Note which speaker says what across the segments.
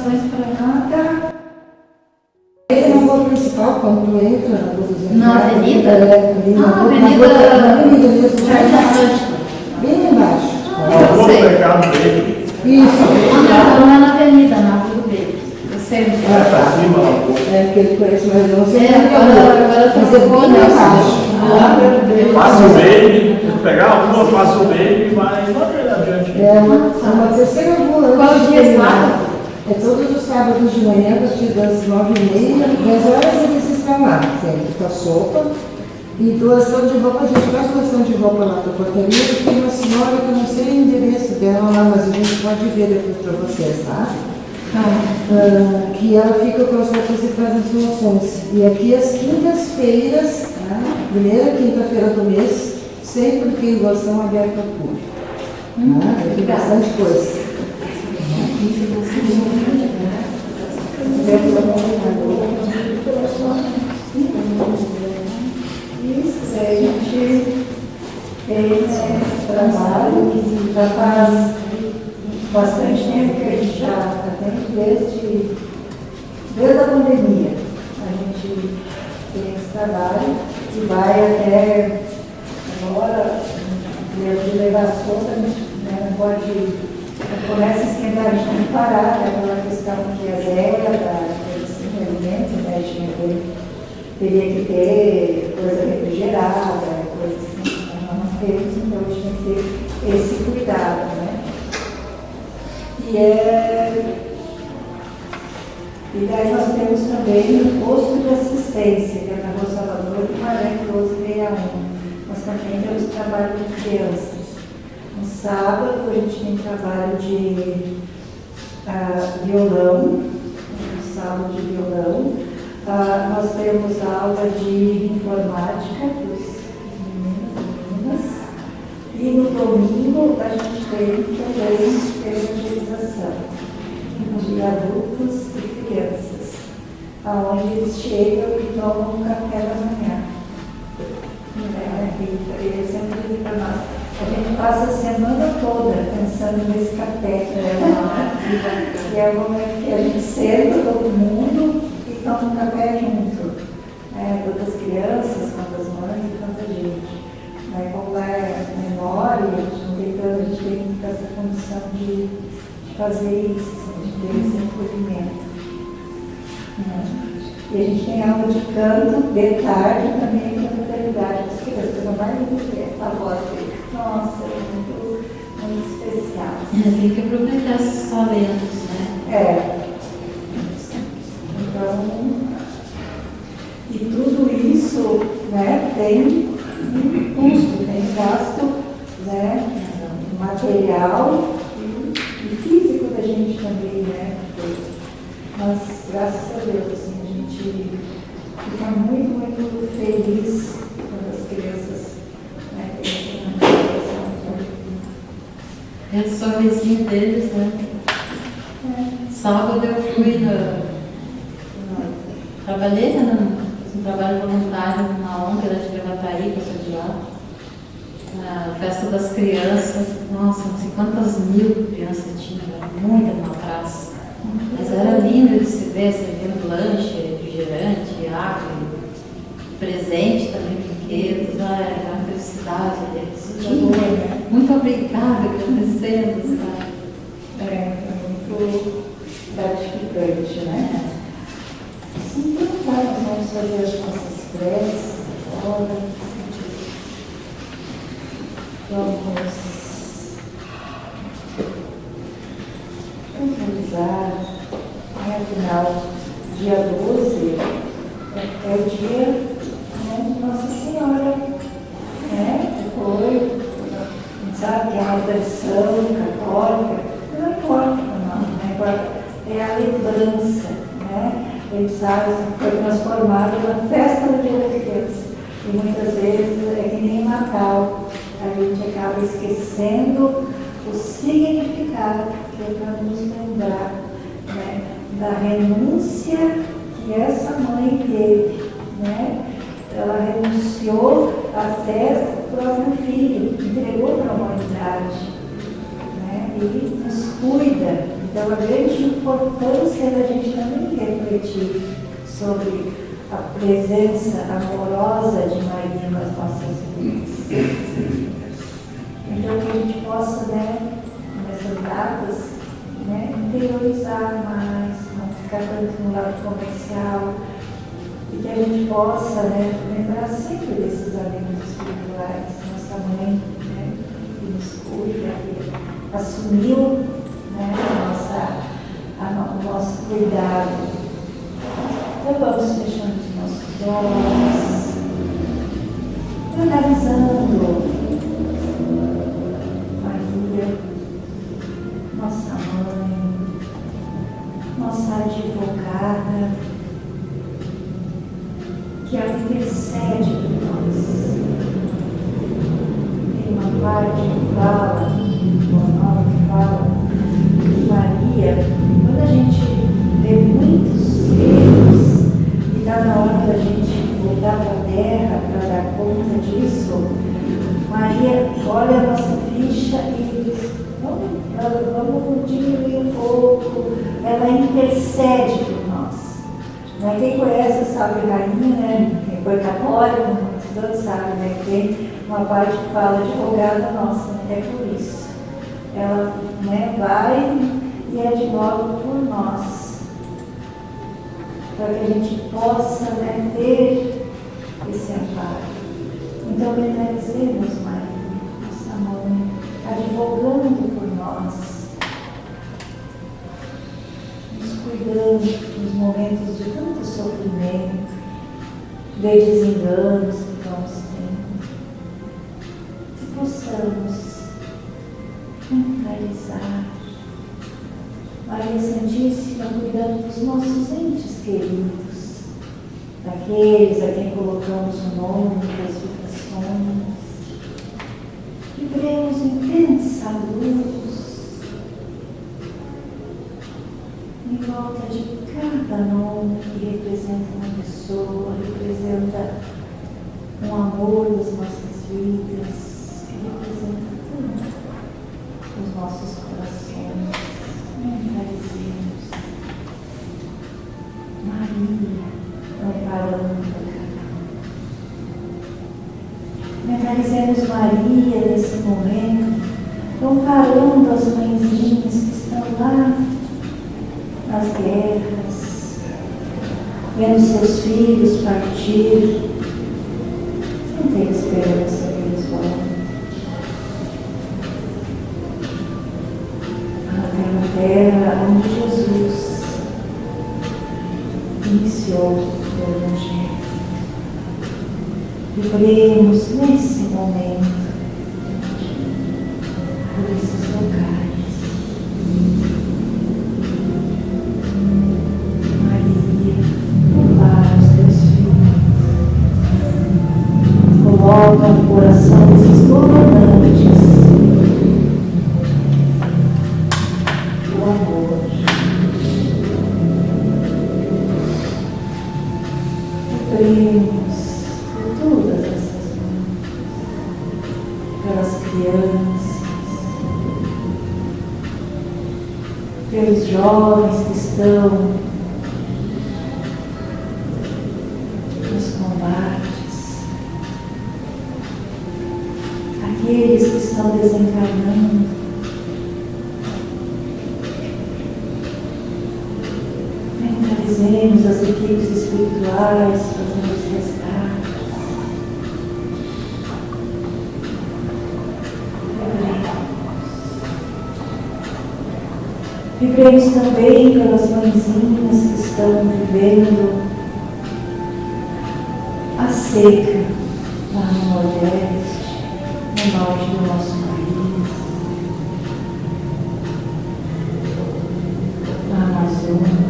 Speaker 1: informações para cá.
Speaker 2: Tá. Esse é uma rua principal, quando tu entra na rua dos
Speaker 1: Na avenida?
Speaker 2: Avenida mesmo.
Speaker 1: Jardim Atlântico.
Speaker 2: Bem embaixo.
Speaker 1: Eu sei.
Speaker 3: mercado dele.
Speaker 2: Isso.
Speaker 1: Não é na avenida, na rua dele. Eu sei.
Speaker 3: É pra cima lá, pô.
Speaker 2: É, porque ele conhece mais ou menos.
Speaker 1: Agora
Speaker 2: Mas é
Speaker 1: trocou,
Speaker 2: bem
Speaker 1: né?
Speaker 2: embaixo.
Speaker 3: Passa o baby, pegar a rua, passa o baby e vai adiante.
Speaker 2: É uma terceira rua.
Speaker 1: Qual o dia sábado?
Speaker 2: É todos os sábados de manhã, a partir das 9h30, 10 horas eles estão lá, sempre com a sopa. E doação de roupa, a gente faz doação de roupa lá para a portaria, e tem uma senhora que eu não sei o endereço dela lá, mas a gente pode ver depois para vocês, tá? Que ela fica com as roupas e faz as doações. E aqui as quintas-feiras, tá? Primeira quinta-feira do mês, sempre tem doação aberta ao público. Tem bastante coisa. Isso, a gente tem esse trabalho que já faz bastante tempo que a gente já atende desde a pandemia. A gente tem esse trabalho e vai até agora, de levar solta, a gente não pode. Começa a esquentar, a gente tem que parar, né? Aquela questão que a zero, de alimentos, né? A gente teria que ter coisa refrigerada, coisa assim, não temos, então a gente tem que ter esse cuidado, né? E daí nós temos também o posto de assistência, que é na Rua Salvador, Guimarães 1261. Nós também temos trabalho de crianças. No sábado a gente tem trabalho de violão, no sábado de violão. Nós temos aula de informática para os meninos e meninas. E no domingo a gente tem também evangelização de adultos e crianças, onde eles chegam e tomam um café da manhã. Eles sempre dizem para nós. A gente passa a semana toda pensando nesse café, que é o momento que a gente senta todo mundo e toma um café junto, tanto as crianças, quanto as mães e tanta gente. Como é menor e a gente não tem tanto, a gente tem essa condição de fazer isso, de ter esse acolhimento. E a gente tem aula de canto de tarde também com a fraternidade das crianças, não vai muito a voz dele. Nossa, é muito especial.
Speaker 1: Tem que aproveitar esses talentos, né?
Speaker 2: Então, e tudo isso, né, tem um custo, tem gasto, né, material e físico da gente também, né? Mas, graças a Deus, assim, a gente fica muito, muito feliz quando as crianças, né, têm
Speaker 1: Eu sou vizinho deles, né? Sábado eu fui trabalhei, fiz um trabalho voluntário na ONG lá de Gravataí, que eu sou de lá. Na festa das crianças, nossa, não sei quantas mil crianças tinha, muita numa praça. Mas era lindo de se ver, servindo lanche, refrigerante, água, presente também, brinquedos, era uma felicidade deles. Muito obrigada, agradecemos, sabe?
Speaker 2: É muito gratificante, né? Então, tá, nós vamos fazer as nossas preces agora. Vamos realizar, afinal, dia 12 é o dia, né, de Nossa Senhora, né? Foi, sabe, que é uma tradição católica, não importa, não importa, é a lembrança, né? Ele sabe, foi transformado na festa do Dia da Criança. E muitas vezes é que nem Natal, a gente acaba esquecendo o significado que é para nos lembrar, né, da renúncia que essa mãe teve, né? Ela renunciou até o próprio filho, entregou para a humanidade, né? E nos cuida, Então, a grande importância da gente também refletir sobre a presença amorosa de Maria nas nossas vidas. Então, que a gente possa, né, nessas datas, né, interiorizar mais, não ficar tanto no lado comercial, e que a gente possa, né, lembrar sempre desses amigos espirituais, nossa mãe, né, que nos cuida, que assumiu, né, o nosso cuidado. Então vamos fechando os nossos olhos, analisando Maria, nossa mãe, nossa advogada, que ela intercede por nós. Tem uma parte que fala, que fala que Maria, quando a gente vê muitos erros e está na hora da gente voltar para a terra para dar conta disso, Maria olha a nossa ficha e diz, vamos diminuir um pouco, ela intercede por nós. Quem conhece o Salve Rainha, né? Quem foi católico, muitos anos sabe, né? Que tem uma parte que fala advogada nossa, né? É por isso. Ela, né, vai e advoga por nós, para que a gente possa, né, ter esse amparo. Então, mentalizemos Maria, nossa mãe, advogando por nós, nos cuidando nos momentos de tanto sofrimento, de desenganos que vamos tendo, que possamos mentalizar Maria Santíssima cuidando dos nossos entes queridos, daqueles a quem colocamos o nome das vocações, vibremos intensa luz em volta de cada nome que representa uma pessoa, representa um amor das nossas vidas, que representa tanto os nossos corações. Mentalizemos Maria amparando cada um. Mentalizemos Maria nesse momento, amparando as mãezinhas que estão lá nas guerras, vendo seus filhos partir, sem ter esperança que eles vão. Na terra onde Jesus iniciou o Evangelho. Vibremos nesse momento por esses locais. Coloca no coração desses governantes o amor. Vibremos por todas essas mãos, pelas crianças, pelos jovens que estão nos combates, aqueles que estão desencarnando, mentalizemos as equipes espirituais fazendo os resgates. Vibremos também pelas mãezinhas que estão vivendo a seca lá no Nordeste, no norte do nosso país, na Amazônia,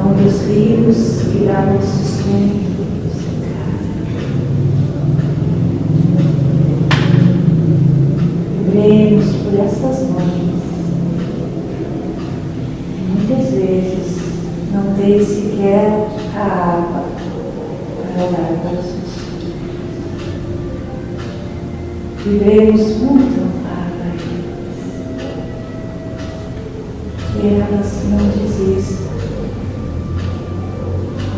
Speaker 2: onde os rios que dão o sustento secaram. Vibremos por essas mães, muitas vezes não tem sequer a água para dar para os seus filhos. Vibremos muito amparo a eles. elas não desistam.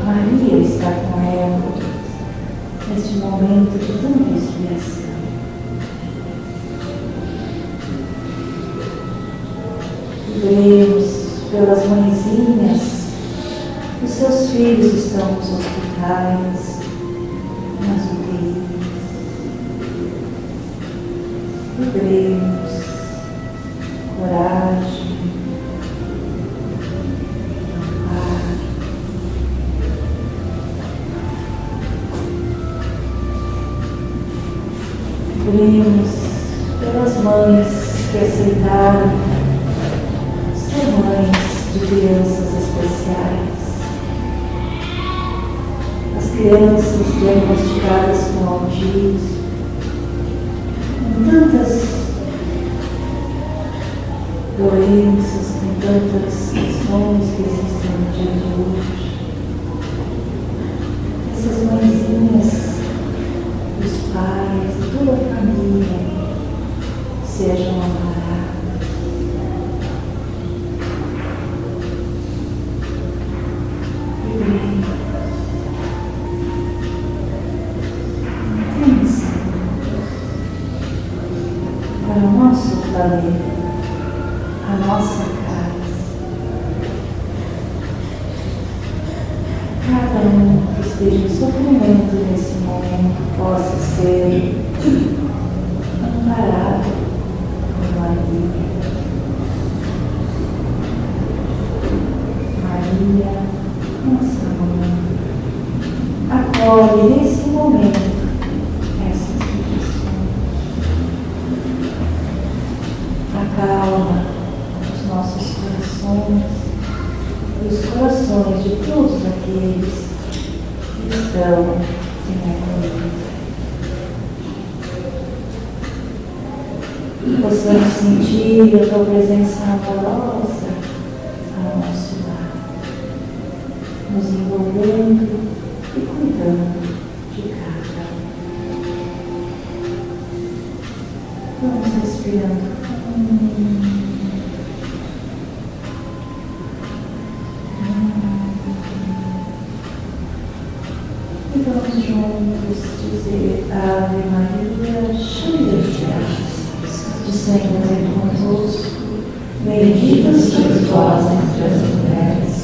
Speaker 2: Maria está com ela neste momento de tanta inspiração. Vemos pelas mãezinhas, os seus filhos estão nos hospitais, nas UTIs. Vibremos coragem, amparo. Vibremos pelas mães que aceitaram ser mães de crianças especiais. As crianças diagnosticadas com autismo, com tantas doenças, com tantas questões que existem no dia de hoje. Essas mãezinhas, os pais, toda a família sejam amparados. Para o nosso planeta, a nossa casa. Cada um que esteja em sofrimento nesse momento possa ser amparado por Maria. Maria, nossa mãe, acolhe nesse momento essas petições. Acalma os nossos corações e os corações de todos aqueles que estão em agonia. Possamos sentir a tua presença amorosa ao nosso lado, nos envolvendo e cuidando de cada um. Vamos respirando. E vamos juntos dizer Ave Maria, cheia de graça, o Senhor é convosco, bendita sois vós entre as mulheres,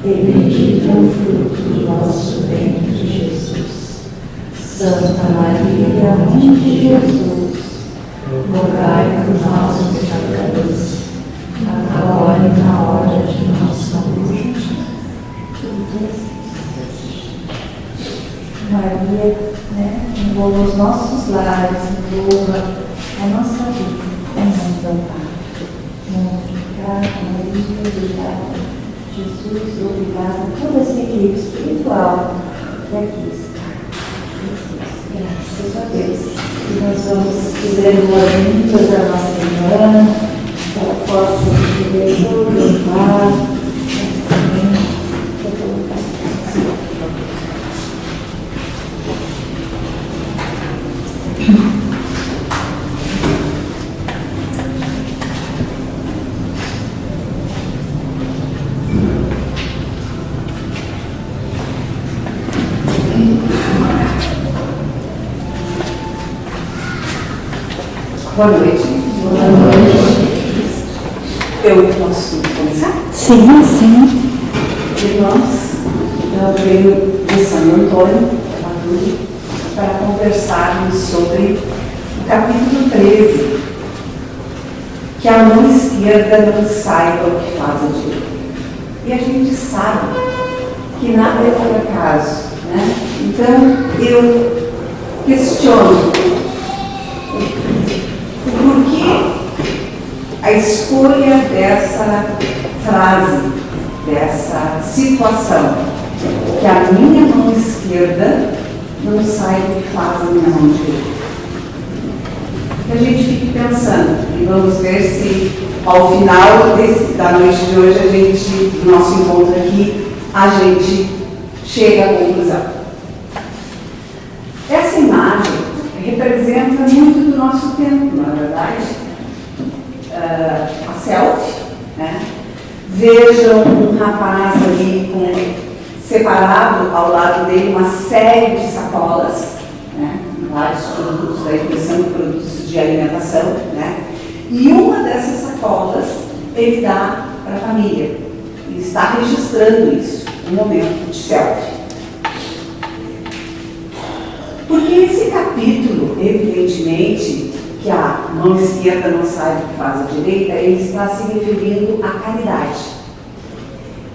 Speaker 2: e bendito é o fruto do vosso ventre, Jesus. Santa Maria, Mãe de Jesus, rogai por nós, os pecadores, agora e na hora de nossa morte. Maria, envolva os nossos lares, envolva a nossa vida, em nome do Pai. Muito obrigada, Maria, obrigada, Jesus, obrigada a toda essa equipe espiritual que aqui está. Graças a Deus. E nós vamos dizer boas-vindas à nossa irmã, que ela possa receber todo o amparo.
Speaker 4: Boa noite.
Speaker 2: Boa noite.
Speaker 4: Eu posso começar?
Speaker 2: Sim, sim.
Speaker 4: Irmãos, eu venho de São Antônio, Maduro, para conversarmos sobre o capítulo 13, que a mão esquerda não saiba o que faz a direita. E a gente sabe que nada é por acaso, né? Então, eu questiono por que a escolha dessa frase, dessa situação, que a minha mão esquerda não sai do que faz a minha mão direita. Que a gente fique pensando e vamos ver se ao final da noite de hoje, do nosso encontro aqui, a gente chega à conclusão. Essa imagem representa muito do nosso tempo, na verdade. A selfie, né? Vejam um rapaz ali separado ao lado dele uma série de sacolas, né? Vários produtos da impressão de produtos de alimentação, né? E uma dessas sacolas ele dá para a família. Ele está registrando isso, um momento de selfie. Porque esse capítulo, evidentemente, que a mão esquerda não sabe o que faz a direita, ele está se referindo à caridade.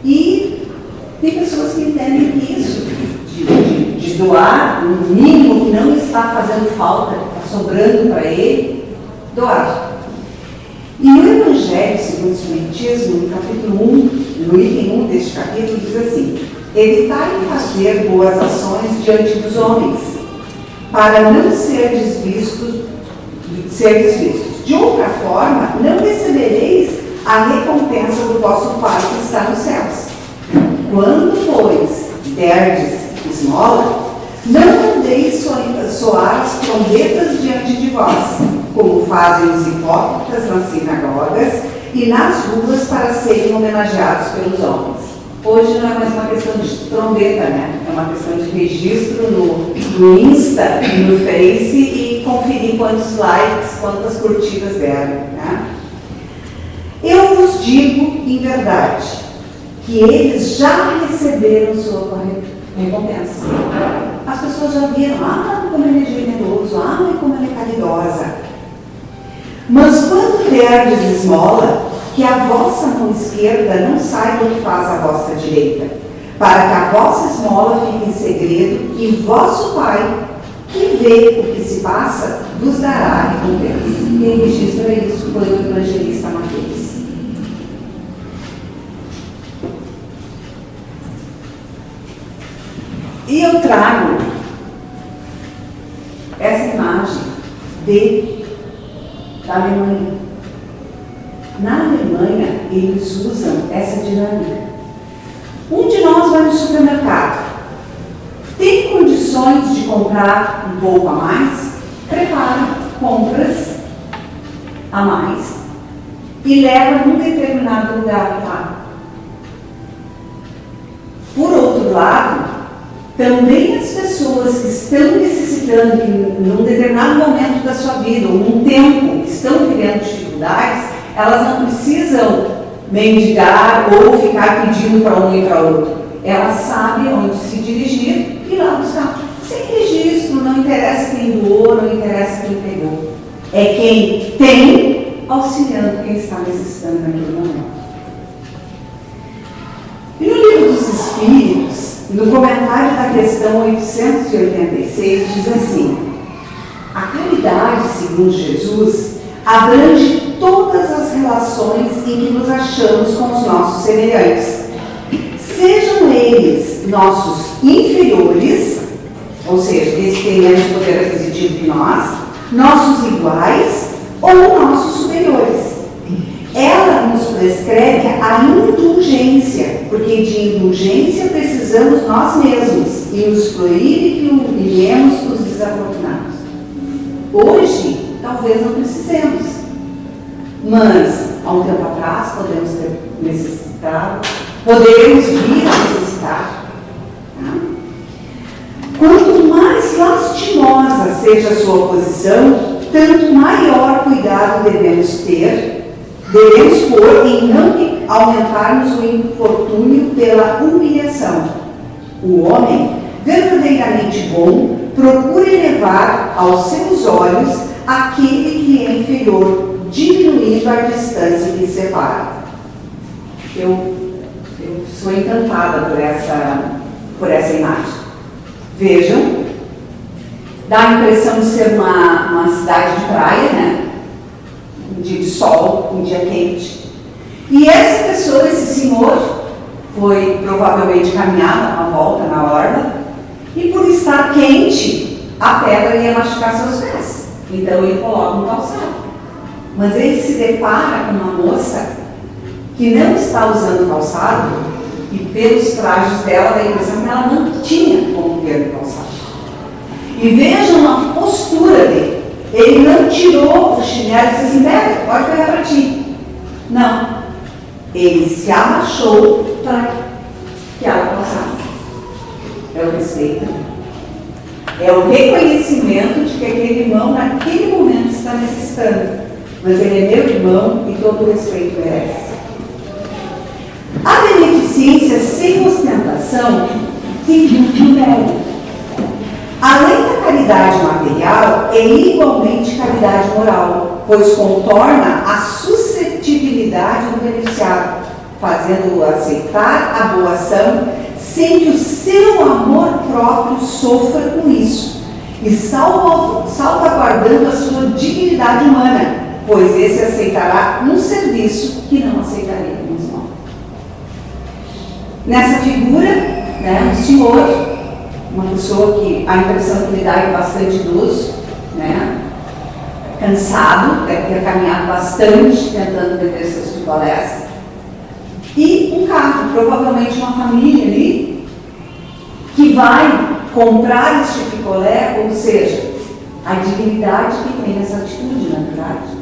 Speaker 4: E tem pessoas que entendem que isso, de doar um mínimo que não está fazendo falta, que está sobrando para ele, doar. E o Evangelho, segundo o Espiritismo, no capítulo 1, no item 1 deste capítulo, diz assim: evitai fazer boas ações diante dos homens, para não ser desvistos. De outra forma, não recebereis a recompensa do vosso Pai que está nos céus. Quando, pois, derdes esmola, não mandeis soar as trombetas diante de vós, como fazem os hipócritas nas sinagogas e nas ruas para serem homenageados pelos homens. Hoje não é mais uma questão de trombeta, né? É uma questão de registro no Insta e no Face e conferir quantos likes, quantas curtidas deram, né? Eu vos digo em verdade que eles já receberam sua recompensa. As pessoas já viram, como ele é generoso, como ele é caridosa. Mas quando derdes esmola, que a vossa mão esquerda não saiba o que faz a vossa direita, para que a vossa esmola fique em segredo, e vosso Pai, que vê o que se passa, vos dará a recompensa. Quem registra isso foi o evangelista Mateus. E eu trago essa imagem da Alemanha. Na Alemanha, eles usam essa dinâmica. Um de nós vai no supermercado, tem condições de comprar um pouco a mais, prepara compras a mais e leva num determinado lugar lá. Por outro lado, também as pessoas que estão necessitando, em um determinado momento da sua vida, ou num tempo, que estão vivendo dificuldades, elas não precisam mendigar ou ficar pedindo para um e para outro. Elas sabem onde se dirigir e lá buscar. Sem registro, não interessa quem doou, não interessa quem pegou. É quem tem auxiliando quem está necessitando naquele momento. E no Livro dos Espíritos, no comentário da questão 886, diz assim: a caridade, segundo Jesus, abrange todas as relações em que nos achamos com os nossos semelhantes, sejam eles nossos inferiores, ou seja, eles têm menos poder aquisitivo que nós, nossos iguais ou nossos superiores. Ela nos prescreve a indulgência, porque de indulgência precisamos nós mesmos, e nos proíbe que humilhemos os desafortunados. Hoje, talvez não precisemos, mas há um tempo atrás podemos ter necessitado, poderemos vir a necessitar. Tá? Quanto mais lastimosa seja a sua posição, tanto maior cuidado devemos pôr em não aumentarmos o infortúnio pela humilhação. O homem, verdadeiramente bom, procura elevar aos seus olhos aquele que é inferior, diminuindo a distância que separa. Eu sou encantada por essa imagem. Vejam, dá a impressão de ser uma cidade de praia, né? Um dia de sol, um dia quente. E essa pessoa, esse senhor, foi provavelmente caminhar uma volta na orla, e por estar quente, a pedra ia machucar seus pés. Então ele coloca um calçado. Mas ele se depara com uma moça que não está usando calçado, e pelos trajes dela dá a impressão que ela não tinha como ter calçado. E vejam a postura dele. Ele não tirou o chinelo e disse assim: pode pegar para ti. Não. Ele se abaixou para que ela passasse. É o respeito. É o reconhecimento de que aquele irmão, naquele momento, está necessitando. Mas ele é meu irmão e todo o respeito merece. A beneficência sem ostentação tem muito mérito. Além da caridade material, é igualmente caridade moral, pois contorna a suscetibilidade do beneficiado, fazendo-o aceitar a boa ação sem que o seu amor próprio sofra com isso, e salvaguardando a sua dignidade humana, pois esse aceitará um serviço que não aceitaria com os irmãos. Nessa figura, né, um senhor, uma pessoa que a impressão que lhe dá é bastante idoso, né, cansado, deve ter caminhado bastante tentando vender seus picolés, e um carro, provavelmente uma família ali, que vai comprar este picolé, ou seja, a dignidade que tem nessa atitude, na verdade.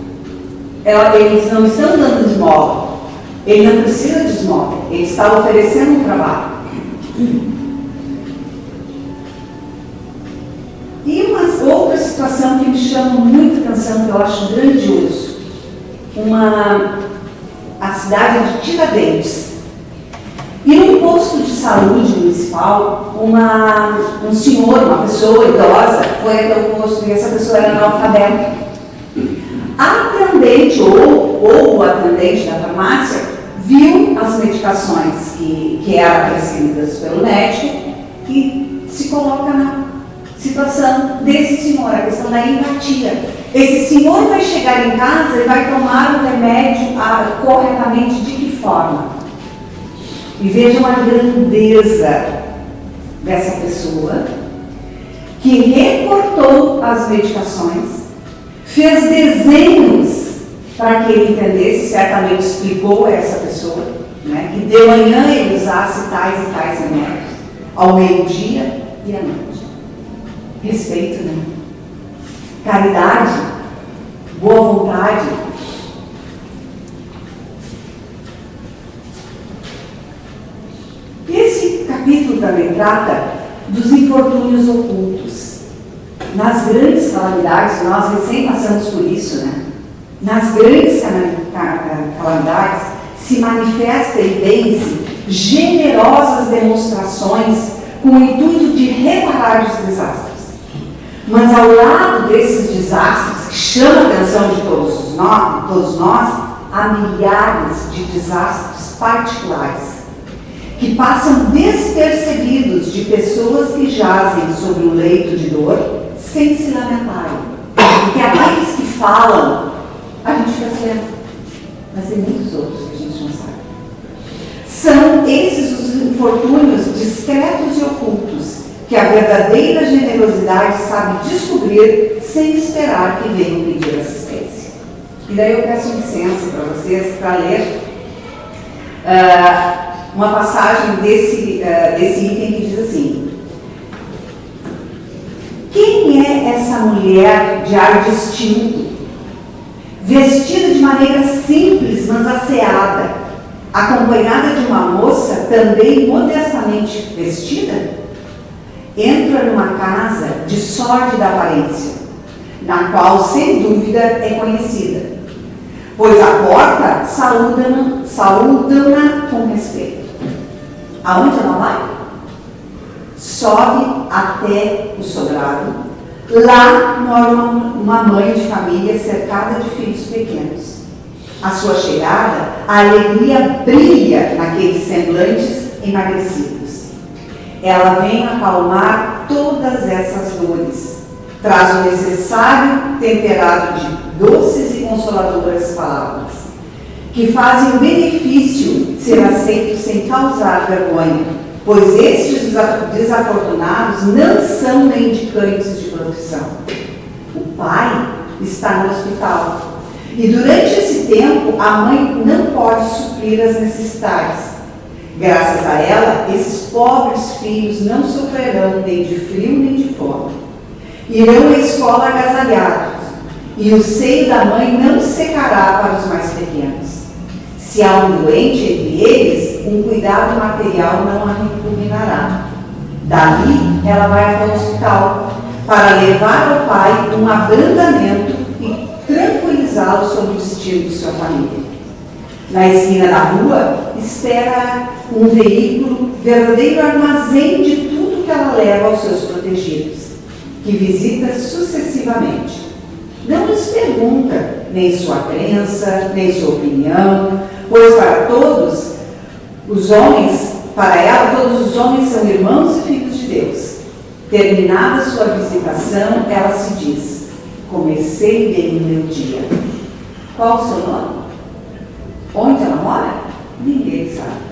Speaker 4: Eles não estão dando esmola, ele não precisa de esmola, ele está oferecendo um trabalho. E uma outra situação que me chama muito atenção, que eu acho grandioso, a cidade de Tiradentes. E num posto de saúde municipal, um senhor, uma pessoa idosa, foi até o posto e essa pessoa era analfabeta. A atendente ou o atendente da farmácia viu as medicações que eram prescritas pelo médico e se coloca na situação desse senhor, a questão da empatia. Esse senhor vai chegar em casa e vai tomar o remédio corretamente de que forma? E vejam a grandeza dessa pessoa que recortou as medicações, fez desenhos para que ele entendesse, certamente explicou a essa pessoa, né, que de manhã ele usasse tais e tais remédios, ao meio-dia e à noite. Respeito, né? Caridade, boa vontade. Esse capítulo também trata dos infortúnios ocultos. Nas grandes calamidades, nós recém passamos por isso, né? Nas grandes calamidades se manifesta e vence generosas demonstrações com o intuito de reparar os desastres. Mas ao lado desses desastres, que chamam a atenção de todos nós, há milhares de desastres particulares, que passam despercebidos de pessoas que jazem sobre um leito de dor, sem se lamentarem. Porque aqueles que falam, a gente fica certo, mas tem muitos outros que a gente não sabe. São esses os infortúnios discretos e ocultos, que a verdadeira generosidade sabe descobrir sem esperar que venham pedir assistência. E daí eu peço licença para vocês para ler uma passagem desse item que diz assim: quem é essa mulher de ar distinto, vestida de maneira simples, mas asseada, acompanhada de uma moça também modestamente vestida? Entra numa casa de sórdida aparência, na qual, sem dúvida, é conhecida, pois à porta saúdam-na com respeito. Aonde ela vai? Sobe até o sobrado. Lá mora uma mãe de família cercada de filhos pequenos. À sua chegada, a alegria brilha naqueles semblantes emagrecidos. Ela vem acalmar todas essas dores, traz o necessário temperado de doces e consoladoras palavras, que fazem o benefício ser aceito sem causar vergonha, pois estes desafortunados não são mendicantes de profissão. O pai está no hospital e durante esse tempo a mãe não pode suprir as necessidades. Graças a ela, esses pobres filhos não sofrerão nem de frio nem de fome. Irão à escola agasalhados, e o seio da mãe não secará para os mais pequenos. Se há um doente entre eles, um cuidado material não a repugnará. Dali, ela vai até o hospital para levar ao pai um abrandamento e tranquilizá-lo sobre o destino de sua família. Na esquina da rua, espera um veículo, verdadeiro armazém de tudo que ela leva aos seus protegidos, que visita sucessivamente. Não lhes pergunta nem sua crença, nem sua opinião, pois para todos os homens, para ela, todos os homens são irmãos e filhos de Deus. Terminada sua visitação, ela se diz: comecei bem o meu dia. Qual o seu nome? Onde ela mora? Ninguém sabe.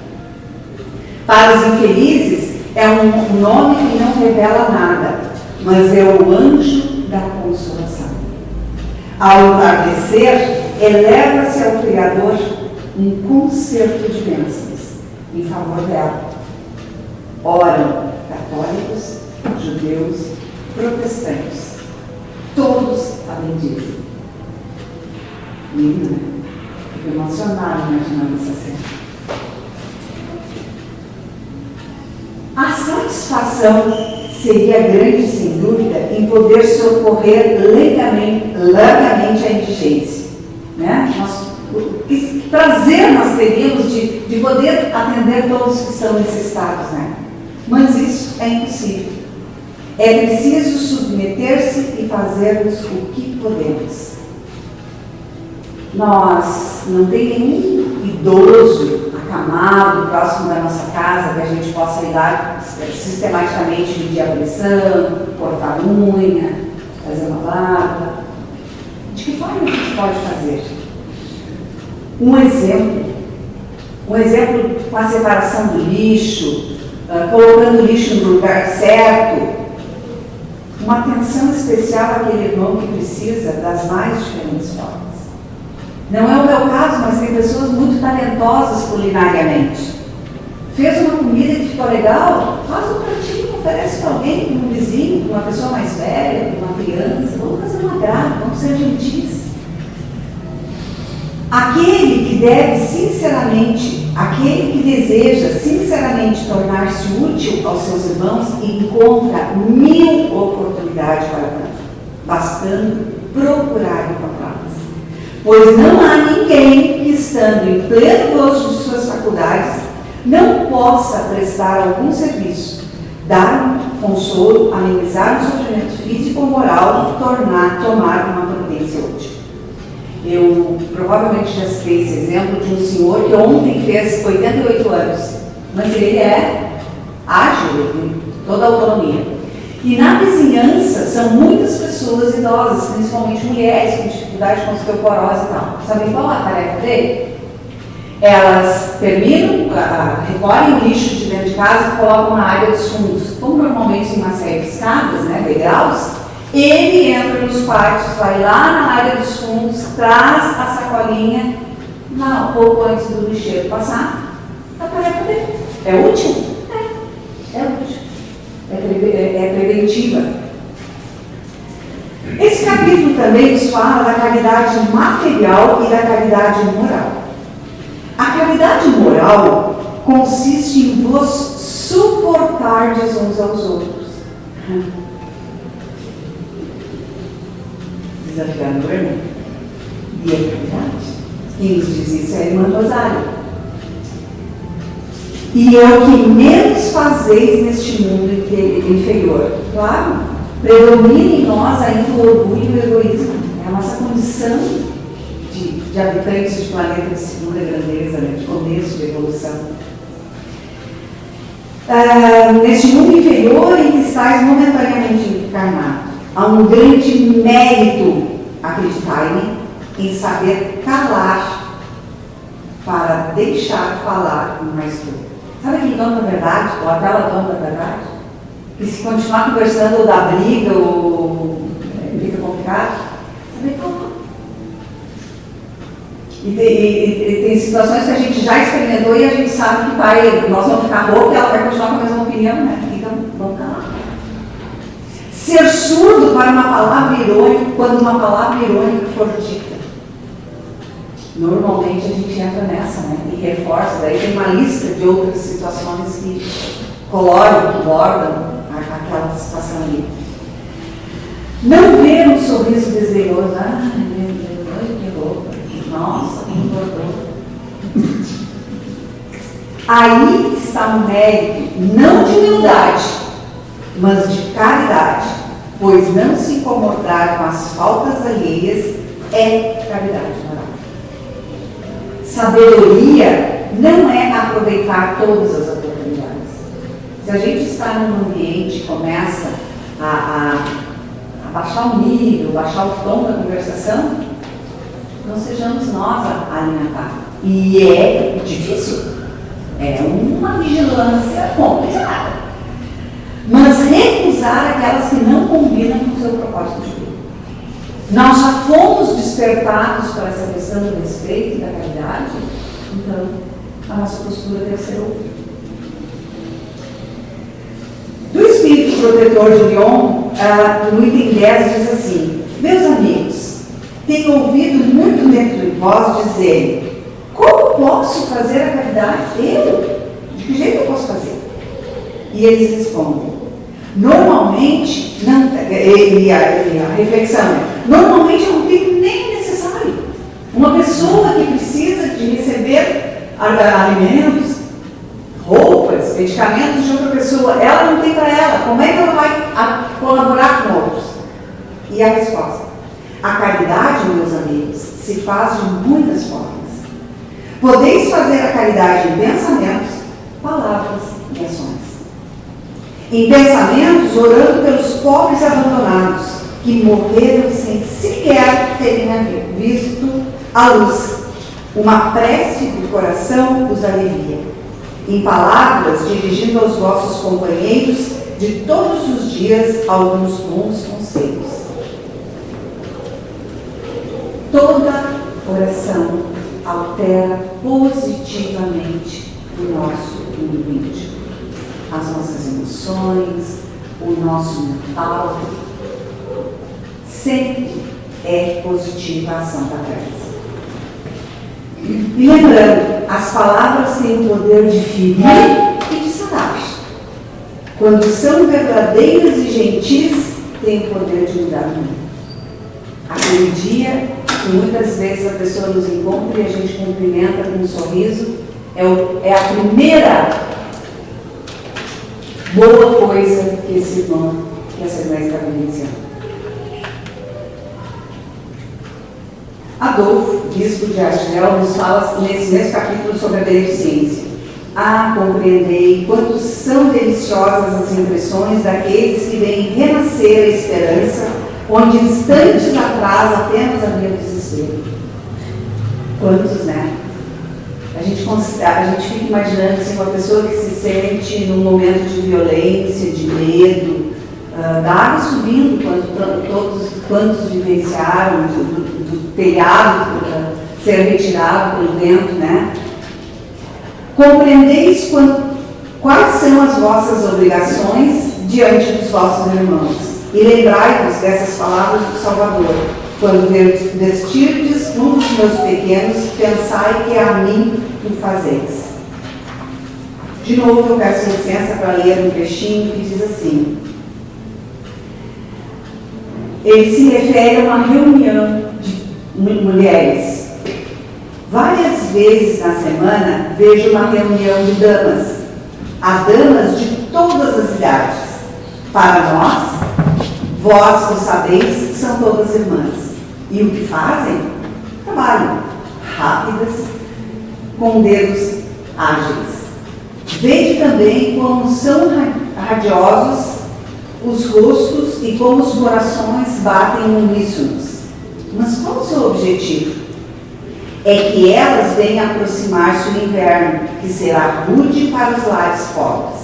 Speaker 4: Para os infelizes, é um nome que não revela nada, mas é o anjo da consolação. Ao entardecer, eleva-se ao Criador um concerto de bênçãos em favor dela. Oram católicos, judeus, protestantes, todos a bendizem. Lindo, né? Fico emocionada imaginando essa cena. A satisfação seria grande, sem dúvida, em poder socorrer largamente a indigência. Né? Que prazer nós teríamos de poder atender todos que estão necessitados. Né? Mas isso é impossível. É preciso submeter-se e fazermos o que podemos. Nós não temos nenhum idoso acamado próximo da nossa casa que a gente possa ir lá sistematicamente medir a pressão, cortar a unha, fazer uma barba. De que forma a gente pode fazer? Um exemplo com a separação do lixo, colocando o lixo no lugar certo, uma atenção especial àquele irmão que precisa das mais diferentes formas. Não é o meu caso, mas tem pessoas muito talentosas culinariamente. Fez uma comida que ficou legal, faz um pratinho, oferece para alguém, para um vizinho, para uma pessoa mais velha, para uma criança. Vamos fazer um agrado, vamos ser gentis. Aquele que deve sinceramente, aquele que deseja sinceramente tornar-se útil aos seus irmãos, encontra 1000 oportunidades para tanto, bastando procurar encontrá-las. Pois não há ninguém que, estando em pleno gozo de suas faculdades, não possa prestar algum serviço, dar um consolo, amenizar um sofrimento físico ou moral e tomar uma providência útil. Eu provavelmente já citei esse exemplo de um senhor que ontem fez 88 anos, mas ele é ágil, ele tem toda a autonomia. E na vizinhança são muitas pessoas idosas, principalmente mulheres com dificuldade com osteoporose e tal. Sabem qual é a tarefa dele? Elas terminam, recolhem o lixo de dentro de casa e colocam na área dos fundos. Como normalmente tem uma série de escadas, né, degraus, ele entra nos pátios, vai lá na área dos fundos, traz a sacolinha, um pouco antes do lixeiro passar. A tarefa dele é útil? É útil. É preventiva. Esse capítulo também nos fala da caridade material e da caridade moral. A caridade moral consiste em vos suportardes uns aos outros. Desafiador, né? E é verdade. Quem nos diz isso é a irmã Rosário. E é o que menos fazeis neste mundo inferior. Claro, predomina em nós ainda o orgulho e o egoísmo. É a nossa condição de habitantes de planeta de segunda grandeza, né, de começo de evolução. Neste mundo inferior em que estáis momentaneamente encarnado, há um grande mérito, acreditai-me, em saber calar para deixar falar o mais duro. Sabe aquele dono da verdade, ou aquela dona da verdade? Que se continuar conversando ou dá briga, ou fica complicado, saber calar. E tem situações que a gente já experimentou e a gente sabe que nós vamos ficar rouco e ela vai continuar com a mesma opinião, né? Então, vamos calar. Ser surdo para uma palavra irônica, quando uma palavra irônica for dita. Normalmente a gente entra nessa, né? E reforça, daí tem uma lista de outras situações que coloram, que bordam aquela situação ali. Não ver um sorriso desdenhoso, ah, meu Deus, que roupa, nossa, que bordou. Aí está um mérito, não de humildade, mas de caridade, pois não se incomodar com as faltas alheias é caridade moral. Sabedoria não é aproveitar todas as oportunidades. Se a gente está num ambiente e começa a baixar o nível, baixar o tom da conversação, não sejamos nós a alimentar. E é difícil. É uma vigilância complicada. Mas recusar aquelas que não combinam com o seu propósito de vida. Nós já fomos despertados para essa questão do respeito e da caridade, então a nossa postura deve ser outra. Do Espírito Protetor de Lyon, no item 10 diz assim: meus amigos, tenho ouvido muito dentro de vós dizer: como posso fazer a caridade? Eu? De que jeito eu posso fazer? E eles respondem: normalmente, não, e a reflexão é: normalmente é um tempo nem necessário. Uma pessoa que precisa de receber alimentos, roupas, medicamentos de outra pessoa, ela não tem para ela. Como é que ela vai colaborar com outros? E a resposta: a caridade, meus amigos, se faz de muitas formas. Podeis fazer a caridade em pensamentos, palavras e ações. Em pensamentos, orando pelos pobres abandonados, que morreram sem sequer terem visto a luz. Uma prece do coração os alivia. Em palavras, dirigindo aos vossos companheiros de todos os dias alguns bons conselhos. Toda oração altera positivamente o nosso indivíduo, as nossas emoções, o nosso mental. Sempre é positiva a ação da prece. E lembrando, as palavras têm o poder de ferir e de sanar. Quando são verdadeiras e gentis, têm o poder de mudar o mundo. Aquele dia que muitas vezes a pessoa nos encontra e a gente cumprimenta com um sorriso, é a primeira boa coisa que essa irmã está vivenciando. Adolfo, bispo de Argel, nos fala nesse mesmo capítulo sobre a beneficência. Ah, compreendei quanto são deliciosas as impressões daqueles que veem renascer a esperança, onde instantes atrás apenas havia o desespero. Quantos, né? A gente fica imaginando assim, uma pessoa que se sente num momento de violência, de medo, da água subindo, quantos vivenciaram, do telhado ser retirado pelo vento, né? Compreendeis quais são as vossas obrigações diante dos vossos irmãos, e lembrai-vos dessas palavras do Salvador: quando vestirdes um dos meus pequenos, pensai que é a mim o fazeis. De novo eu peço licença para ler um trechinho que diz assim. Ele se refere a uma reunião de mulheres. Várias vezes na semana vejo uma reunião de damas, as damas de todas as idades. Para nós, vós o sabeis, são todas irmãs. E o que fazem? Trabalham, rápidas, com dedos ágeis. Vede também como são radiosos os rostos e como os corações batem uníssonos. Mas qual o seu objetivo? É que elas venham aproximar-se do inverno, que será rude para os lares pobres.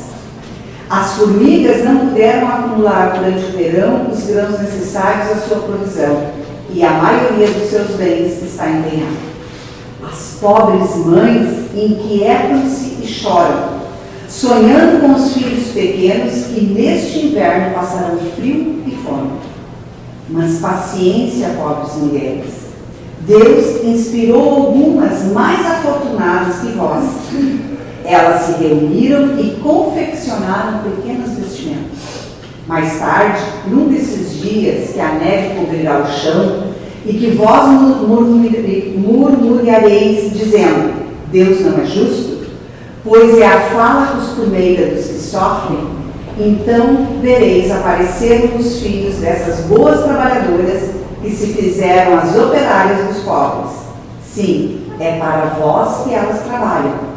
Speaker 4: As formigas não puderam acumular durante o verão os grãos necessários à sua provisão, e a maioria dos seus bens está empenhada. As pobres mães inquietam-se e choram, sonhando com os filhos pequenos que neste inverno passarão frio e fome. Mas paciência, pobres mulheres, Deus inspirou algumas mais afortunadas que vós. Elas se reuniram e confeccionaram pequenas vestimentas. Mais tarde, num desses dias que a neve cobrirá o chão e que vós murmurareis, dizendo: Deus não é justo, pois é a fala costumeira dos que sofrem, então vereis aparecer os filhos dessas boas trabalhadoras que se fizeram as operárias dos pobres. Sim, é para vós que elas trabalham.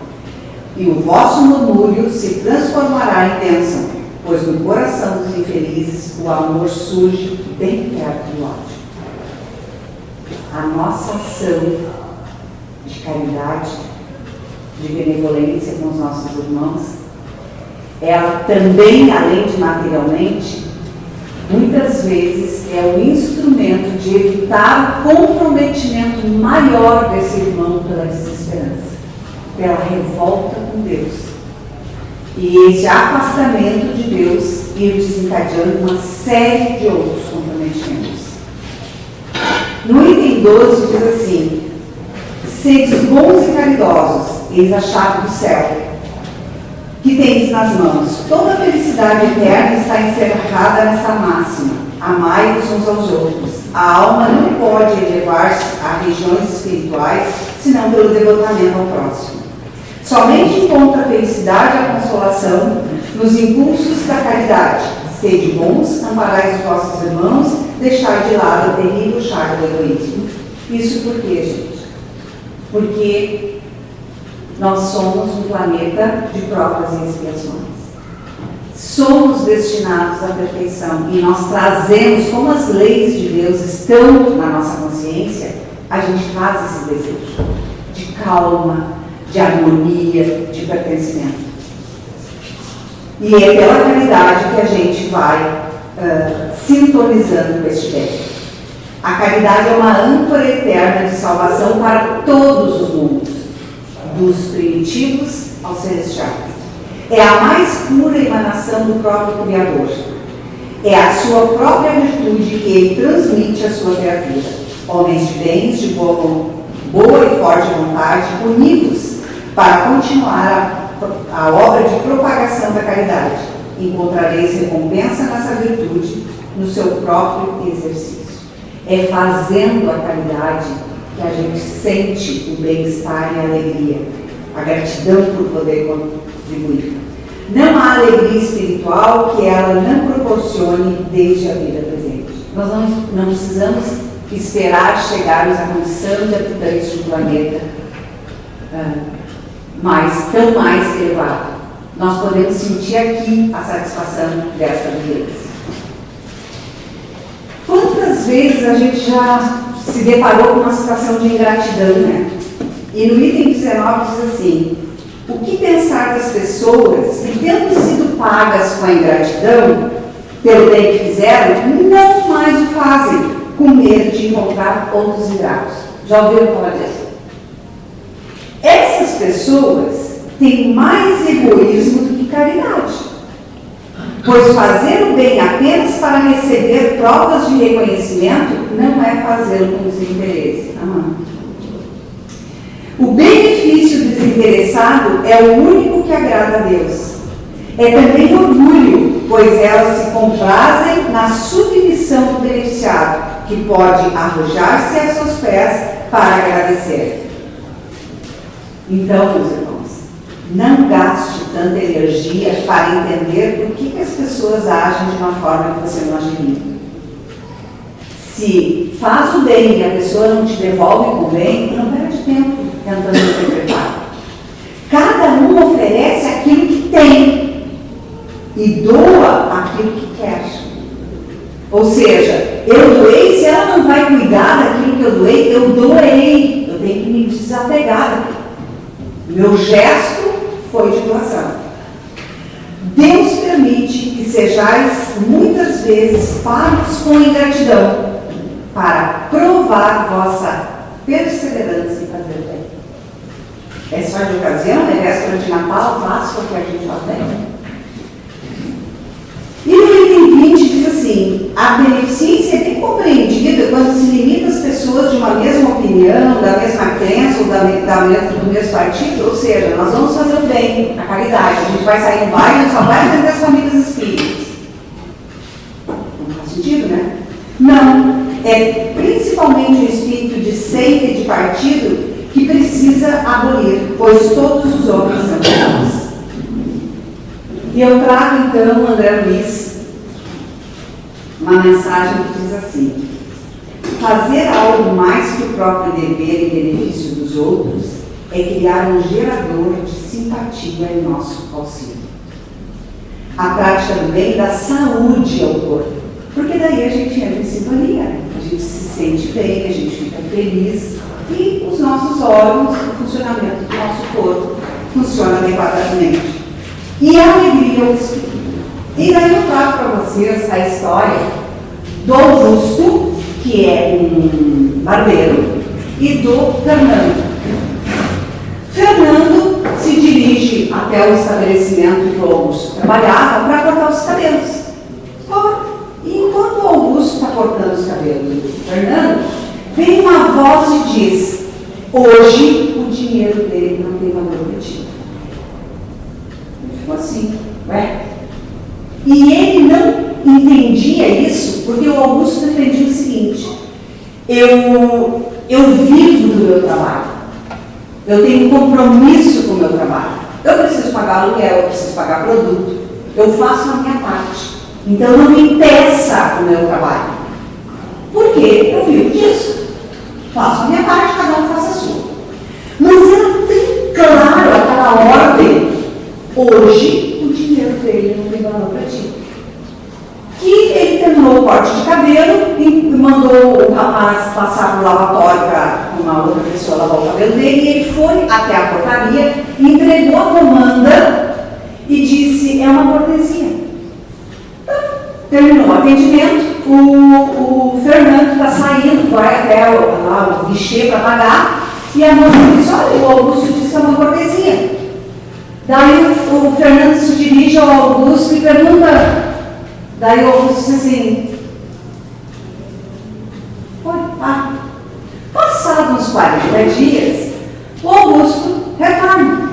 Speaker 4: E o vosso murmúrio se transformará em bênção, pois no coração dos infelizes o amor surge bem perto do ódio. A nossa ação de caridade, de benevolência com os nossos irmãos, ela também, além de materialmente, muitas vezes é o instrumento de evitar o comprometimento maior desse irmão pela desesperança, pela revolta com Deus. E esse afastamento de Deus ir desencadeando uma série de outros comprometimentos. No item 12 diz assim: sedes bons e caridosos, eis a chave do céu, que tendes nas mãos. Toda a felicidade eterna está encerrada nessa máxima: amai-vos uns aos outros. A alma não pode elevar-se a regiões espirituais senão pelo devotamento ao próximo. Somente encontra a felicidade e a consolação nos impulsos da caridade. Sede bons, amparai os vossos irmãos, deixai de lado o terrível charme do egoísmo. Isso por quê, gente? Porque nós somos um planeta de provas e expiações. Somos destinados à perfeição e nós trazemos, como as leis de Deus estão na nossa consciência, a gente traz esse desejo de calma, de harmonia, de pertencimento. E é pela caridade que a gente vai sintonizando com este bem. A caridade é uma âncora eterna de salvação para todos os mundos, dos primitivos aos celestiais. É a mais pura emanação do próprio Criador. É a sua própria virtude que ele transmite à sua criatura. Homens de bens, de boa e forte vontade, unidos para continuar a obra de propagação da caridade. Encontrareis recompensa nessa virtude no seu próprio exercício. É fazendo a caridade que a gente sente o bem-estar e a alegria, a gratidão por poder contribuir. Não há alegria espiritual que ela não proporcione desde a vida presente. Nós não precisamos esperar chegarmos à condição de habitantes de um planeta tão mais elevado. Nós podemos sentir aqui a satisfação desta vivência. Quantas vezes a gente já se deparou com uma situação de ingratidão, né? E no item 19 diz assim: o que pensar das pessoas que, tendo sido pagas com a ingratidão pelo bem que fizeram, não mais o fazem, com medo de encontrar outros ingratos? Já ouviram falar disso? Essas pessoas têm mais egoísmo do que caridade, pois fazer o bem apenas para receber provas de reconhecimento não é fazê-lo com desinteresse. O benefício desinteressado é o único que agrada a Deus. É também orgulho, pois elas se comprazem na submissão do beneficiado, que pode arrojar-se a seus pés para agradecer. Então, meus irmãos, não gaste tanta energia para entender por que as pessoas agem de uma forma que você não agiria. Se faz o bem e a pessoa não te devolve com o bem, não perde tempo tentando interpretar. Cada um oferece aquilo que tem e doa aquilo que quer. Ou seja, eu doei, se ela não vai cuidar daquilo que eu doei, eu doei. Eu tenho que me desapegar daquilo. Meu gesto foi de doação. Deus permite que sejais muitas vezes pagos com ingratidão para provar vossa perseverança em fazer o bem. É só de ocasião, é véspera de Natal, Páscoa que a gente faz bem. E no item 20 diz assim: a beneficência é bem compreendida quando se limita as pessoas de uma mesma opinião opinião, da mesma crença ou do mesmo partido, ou seja, nós vamos fazer o bem, a caridade, a gente vai sair no bairro e só vai atender as famílias espíritas. Não faz sentido, né? Não, é principalmente o espírito de seita e de partido que precisa abolir, pois todos os homens são iguais. E eu trago então, André Luiz, uma mensagem que diz assim: fazer algo mais que o próprio dever em benefício dos outros é criar um gerador de simpatia em nosso auxílio. A prática do bem dá saúde ao corpo, porque daí a gente entra em sintonia, a gente se sente bem, a gente fica feliz e os nossos órgãos, o funcionamento do nosso corpo funciona adequadamente. E a alegria ao espírito. E daí eu trago para vocês a história do Augusto, que é um barbeiro, e do Fernando. Fernando se dirige até o estabelecimento que o Augusto trabalhava para cortar os cabelos. E enquanto o Augusto está cortando os cabelos do Fernando, vem uma voz e diz: hoje o dinheiro dele não tem valor para ti. Ele ficou assim, ué? E ele não entendia isso, porque o Augusto defendia o seguinte: eu vivo do meu trabalho, eu tenho um compromisso com o meu trabalho, eu preciso pagar aluguel, eu preciso pagar produto, eu faço a minha parte, então não me impeça o meu trabalho, porque eu vivo disso, faço a minha parte, cada um faça a sua. Mas era tão claro aquela ordem: hoje o dinheiro dele não tem valor para ti. Que ele terminou o corte de cabelo e mandou o rapaz passar para o lavatório para uma outra pessoa lavar o cabelo dele, e ele foi até a portaria, entregou a comanda e disse: é uma cortesia. Então, terminou o atendimento, o Fernando está saindo, vai até o guichê para pagar, e a moça disse: olha, o Augusto disse que é uma cortesia. Daí o Fernando se dirige ao Augusto e pergunta. Daí o Augusto disse assim: passados uns 40 dias, o Augusto retorna.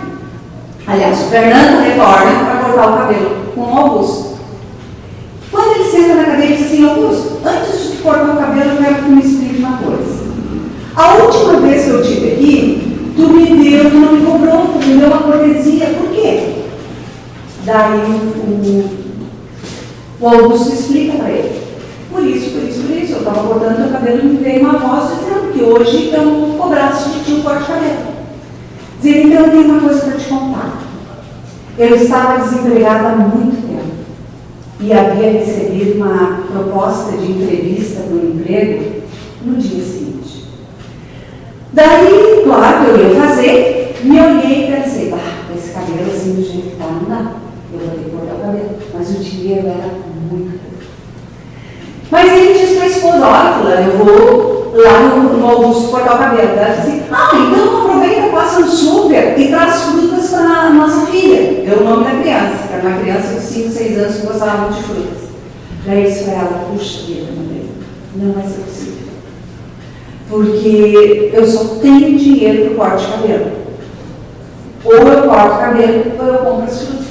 Speaker 4: Aliás, o Fernando retorna para cortar o cabelo com o Augusto. Quando ele senta na cadeira, ele diz assim: Augusto, antes de cortar o cabelo, eu quero que tu me explique uma coisa. A última vez que eu estive aqui, tu não me cobrou, tu me deu uma cortesia, por quê? Daí o Augusto explica para ele: por isso, eu estava cortando teu cabelo e me veio uma voz dizendo que hoje eu cobrasse de ti um corte de cabelo. Dizendo: então eu tenho uma coisa para te contar. Eu estava desempregada há muito tempo e havia recebido uma proposta de entrevista para um emprego no dia seguinte. Daí, claro que eu ia fazer, me olhei e pensei: esse cabelo assim do jeito que está, não dá. Eu vou ter que cortar o cabelo. Mas o dinheiro era muito grande. Mas ele disse para a esposa: olha, fulano, eu vou lá no Augusto cortar o cabelo. Ela disse assim: então aproveita, passa no super e traz frutas para a nossa filha. Deu o nome da criança, que era uma criança de 5, 6 anos que gostava muito de frutas. Daí eu disse para ela: puxa vida, não vai ser possível. Porque eu só tenho dinheiro para o corte de cabelo. Ou eu corto o cabelo, ou eu compro as frutas.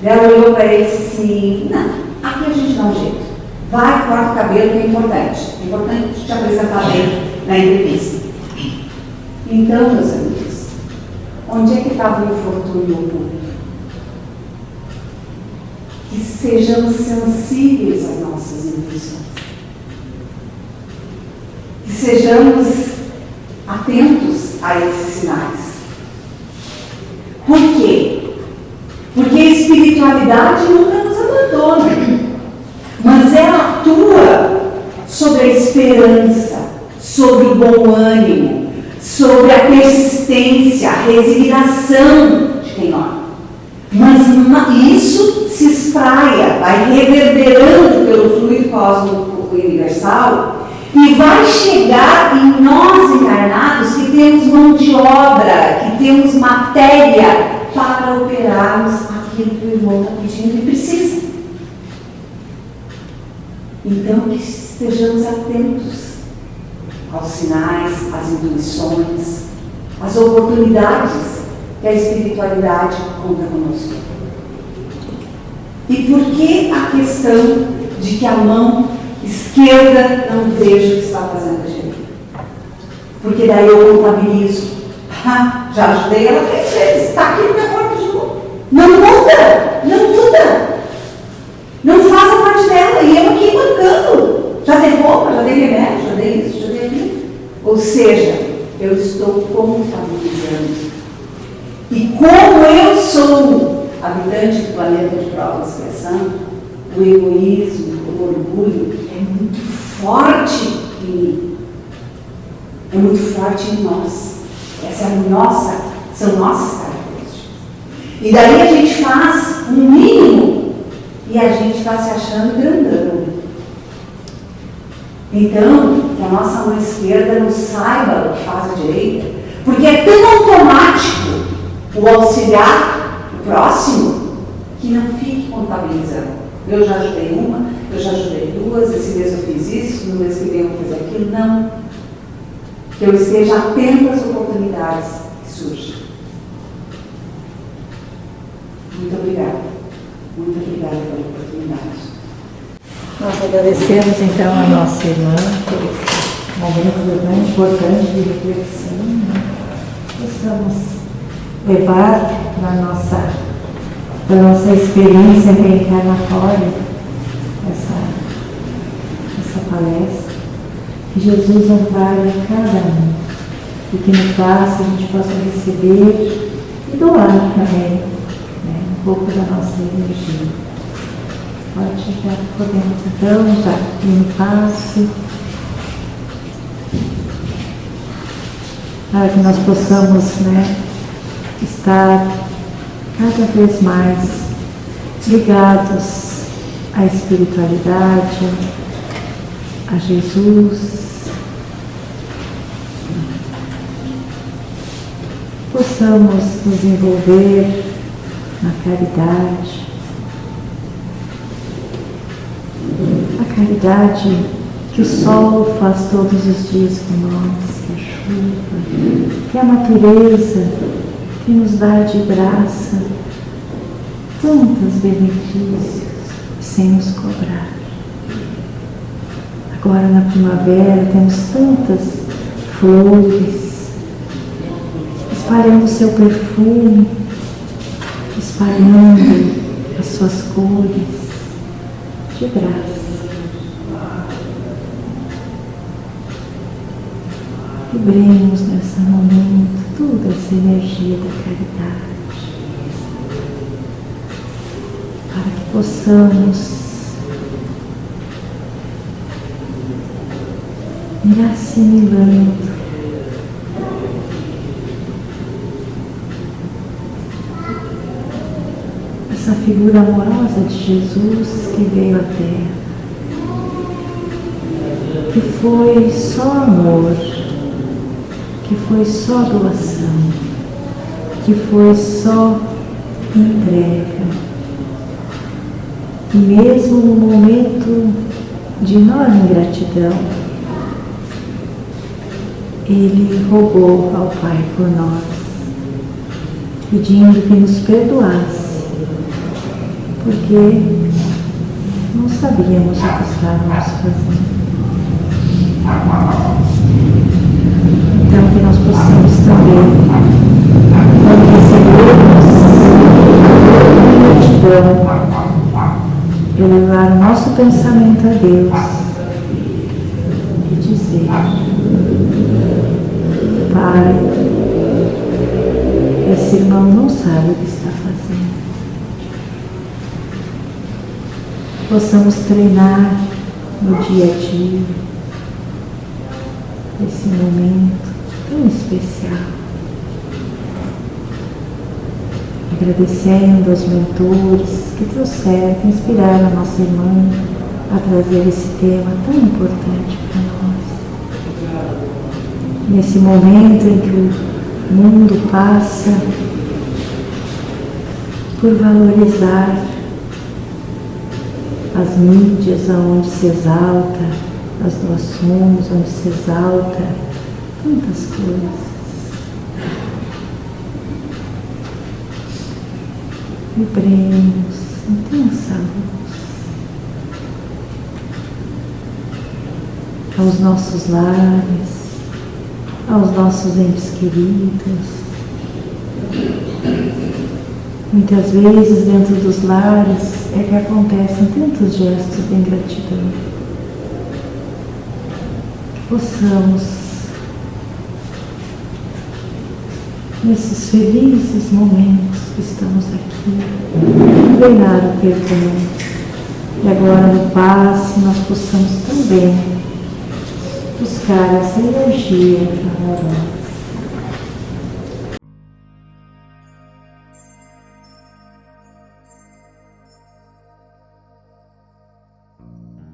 Speaker 4: Ela olhou para ele e disse assim: não, aqui a gente dá um jeito. Vai, corta o cabelo, que é importante. É importante te apresentar bem na entrevista. Então, meus amigos, onde é que estava o infortúnio oculto? Que sejamos sensíveis às nossas intuições. Que sejamos atentos a esses sinais. Por quê? Porque a espiritualidade nunca nos abandona, mas ela atua sobre a esperança, sobre o bom ânimo, sobre a persistência, a resignação de quem olha. Mas isso se espraia, vai reverberando pelo fluido cósmico universal e vai chegar em nós encarnados que temos mão de obra, que temos matéria para operarmos aquilo que o irmão está pedindo e precisa. Então, que estejamos atentos aos sinais, às intuições, às oportunidades que a espiritualidade conta conosco. E por que a questão de que a mão esquerda não veja o que está fazendo a direita? Porque daí eu contabilizo. Já ajudei ela 3 vezes, está aqui no meu corpo de novo. Não muda, não muda. Não faz a parte dela. E eu aqui bancando. Já dei roupa, já dei remédio, já dei isso, já dei aquilo. Ou seja, eu estou contabilizando. E como eu sou habitante do planeta de prova e expressão, o egoísmo, o orgulho é muito forte em mim. É muito forte em nós. Essa é a nossa, são nossas características. E daí a gente faz um mínimo e a gente está se achando grandão. Então, que a nossa mão esquerda não saiba o que faz a direita, porque é tão automático o auxiliar o próximo que não fique contabilizando. Eu já ajudei uma, eu já ajudei 2, esse mês eu fiz isso, no mês que vem eu fiz aquilo. Não. Que eu esteja atento às oportunidades que surgem. Muito obrigada. Muito obrigada pela oportunidade.
Speaker 2: Nós agradecemos então a nossa irmã por esse momento tão importante de reflexão. Possamos levar para a nossa experiência reencarnatória essa palestra. Que Jesus ampare a cada um e que no passe a gente possa receber e doar também, né, um pouco da nossa energia. Já podemos então, já ir no passe, para que nós possamos, né, estar cada vez mais ligados à espiritualidade, a Jesus, possamos nos envolver na caridade, a caridade que o sol faz todos os dias por nós, que a chuva, que a natureza que nos dá de graça tantos benefícios sem nos cobrar. Agora na primavera temos tantas flores espalhando o seu perfume, espalhando as suas cores de graça. Vibremos nesse momento toda essa energia da caridade, para que possamos ir assimilando essa figura amorosa de Jesus que veio à Terra, que foi só amor, que foi só doação, que foi só entrega. E mesmo no momento de enorme gratidão, Ele rogou ao Pai por nós, pedindo que nos perdoasse, porque não sabíamos o que estávamos fazendo. Então, que nós possamos também, quando recebermos gratidão, elevar o nosso pensamento a Deus e dizer: Pai, esse irmão não sabe o que está fazendo. Possamos treinar no dia a dia esse momento tão especial, agradecendo aos mentores que trouxeram, que inspiraram a nossa irmã a trazer esse tema tão importante para nós. Nesse momento em que o mundo passa por valorizar as mídias onde se exalta as doações, onde se exalta tantas coisas. Vibremos intensa luz aos nossos lares, aos nossos entes queridos. Muitas vezes dentro dos lares é que acontecem tantos gestos de ingratidão. Que possamos, nesses felizes momentos que estamos aqui, treinar o perdão. E agora no passe nós possamos também buscar essa energia amorosa.